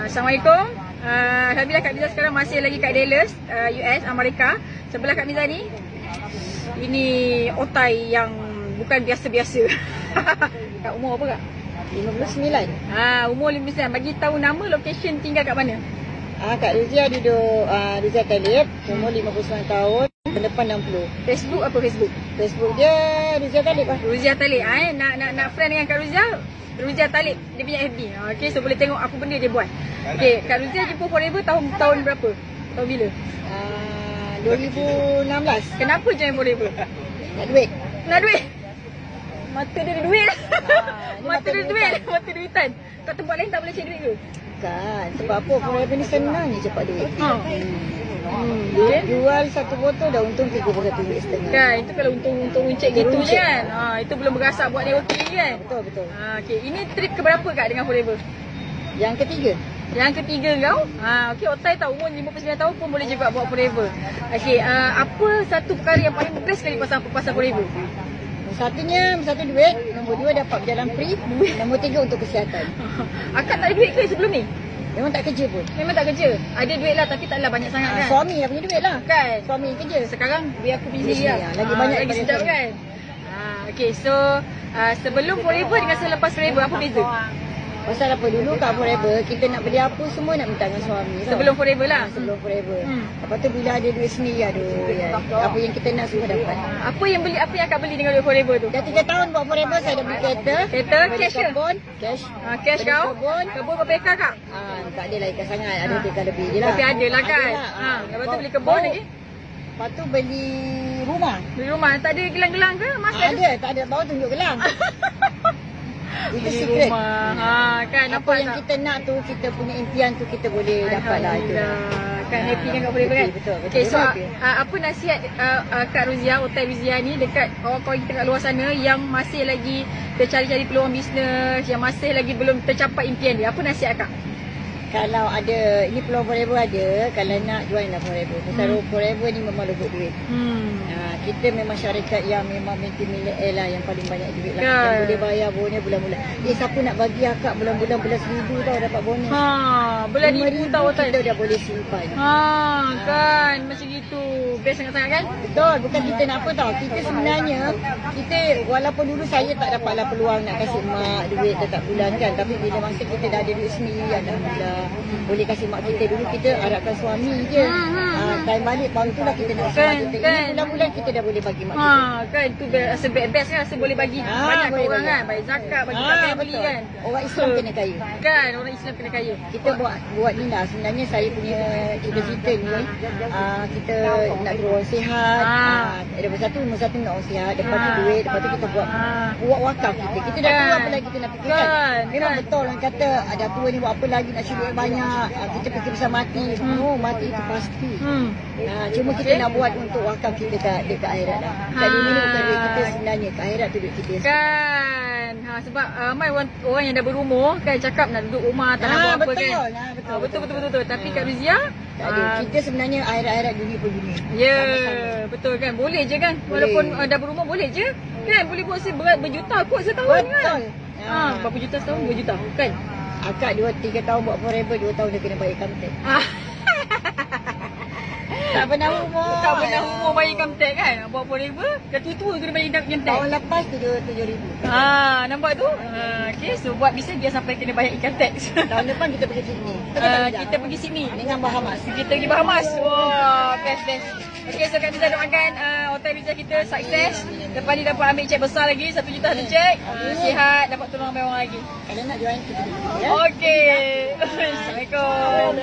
Assalamualaikum. Alhamdulillah Kak Miza sekarang masih lagi kat Dallas, US, Amerika. Sebelah Kak Miza ni, ini otai yang bukan biasa-biasa. Kak umur apa Kak? 59. Umur 59. Bagi tahu nama, location, tinggal kat mana? Kak Ruzia duduk Ruzia Talib, umur 59 tahun, depan 60. Facebook apa Facebook? Facebook dia Ruzia Talib lah. Ruzia Talib. Nak friend dengan Kak Ruzia? Ruzia Talib, dia punya FB. Okay, so boleh tengok apa benda dia buat. Okay, Kak Ruzia jumpa Forever tahun berapa? Tahun bila? 2016. Kenapa join Forever? Nak duit. Nak duit? Mata dia ada duit. Mata dia ada duit. duitan. Mata duitan. Kat tempat lain tak boleh cari duit ke? Bukan. Sebab apa? Forever ni senang je cepat duit. Okay. Jual satu botol dah untung 31.5. Kan, itu kalau untung uncik gitu je kan. Itu belum berasak buat networking kan. Betul. Okay, ini trip keberapa Kak dengan Forever? Yang ketiga. Yang ketiga kau? Okey, otai tahu umur 59 tahun pun boleh juga buat Forever. Okey, apa satu perkara yang paling best sekali pasal Forever? Satu duit, nombor 2 dapat berjalan free, nombor 3 untuk kesihatan. Akak tak ada duit ke sebelum ni? Memang tak kerja pun. Memang tak kerja. Ada duit lah tapi taklah banyak sangat kan. Suami yang punya duit lah. Kan? Suami yang kerja. Sekarang biar aku pergi sendiri lah. Lagi banyak lagi sedap suami. kan. Okey, so sebelum Forever dengan selepas Forever apa beza? Pasal apa dulu kat Forever, kita nak beli apa semua nak minta dengan suami. Sebelum Forever lah. Sebelum Forever. Lepas tu bila ada duit sendiri, apa yang kita nak semua dapat. Apa yang akak beli dengan duit Forever tu? Dah 3 tahun buat Forever, saya dah beli kereta. Kereta, beli cash ke? kebun, cash. Cash kau? Kebun berapa ekar Kak? Tak ada lah ikan sangat, ada 3 ekar lebih je lah. Tapi ada lah kan. Lepas tu beli kebun lagi. Lepas tu beli rumah. Beli rumah, tak ada gelang-gelang ke? Mas ada, tak ada. Bawa tunjuk gelang. Itu secret. Kan Apa yang kita nak tu, kita punya impian tu kita boleh dapat lah itu. Kan happy kan Kak Forever kan? Betul. Okay, so apa nasihat Kak Ruzia, Otai Ruzia ni dekat kawan-kawan kita kat luar sana yang masih lagi tercari-cari peluang bisnes, yang masih lagi belum tercapai impian dia? Apa nasihat Kak? Kalau ada, ini peluang Forever ada, kalau nak join lah Forever. Pasal Forever ni memang lebih duit. Kita memang syarikat yang memang multi-millionaire lah, yang paling banyak duit lah. Yang boleh bayar bonus bulan-bulan. Siapa nak bagi akak bulan-bulan RM11,000 tau dapat bonus. Bulan RM5,000 tau Otai. Kita dah boleh simpan. Kan, macam gitu. Best sangat-sangat kan? Betul, bukan kita nak apa tau. Kita sebenarnya, walaupun dulu saya tak dapatlah peluang nak kasih mak duit setiap bulan kan. Tapi bila masa kita dah ada duit sendiri, alhamdulillah. Boleh kasih mak kita. Dulu kita harapkan suami je. Time balik, baru tu lah kita nak suami kita. Ini bulan-bulan kita dah boleh bagi mak kita. Kan, tu rasa best kan. Rasa boleh bagi banyak ke orang kan. Bagi zakat, bagi kat family kan. Orang Islam kena kaya. Kan, orang Islam kena kaya. Kita buat ni lah. Sebenarnya saya punya cita-cita ni, kita nak terus orang sihat. Nombor satu nak orang sihat. Lepas tu duit. Lepas tu kita buat wakaf kita. Kita dah tua apa lagi kita nak fikirkan. Memang betul orang kata ada tua ni buat apa lagi nak cari duit banyak. Kita fikir bisa mati. Mati itu pasti. Cuma kita nak buat untuk wakaf kita dekat akhirat lah. Kat dunia ni bukan duit kita sebenarnya. Kat akhirat tu duit kita. Kan. Sebab ramai orang yang dah berumur kan cakap nak duduk rumah tak nak buat apa kan. Betul. Tapi Kak Ruzia tak ada. Kita sebenarnya akhirat dunia pun dunia. Ya, betul kan. Boleh je kan. Walaupun dah berumur boleh je. Kan boleh buat berjuta kot setahun kan. Berapa juta setahun? 2 juta kan. Akak 2-3 tahun buat Forever, 2 tahun dia kena bayar income tax. Tak pernah umur bayar income tax kan. Buat Forever dah tua-tua kena bayar income tax. Tahun lepas RM7,000. Nampak tu? Okay, so buat bisnes dia sampai kena bayar income tax. Tahun depan kita pergi Sydney. Kita pergi Sydney dengan Bahamas. Kita pergi Bahamas. Wah, best. Okay, so Kak Miza doakan Otai Ruzia kita sukses. Lepas ni dapat ambil cek besar lagi, 1 juta satu cek. Sihat, dapat tolong ramai orang lagi. Kalau nak join kita. Okay. Assalamualaikum.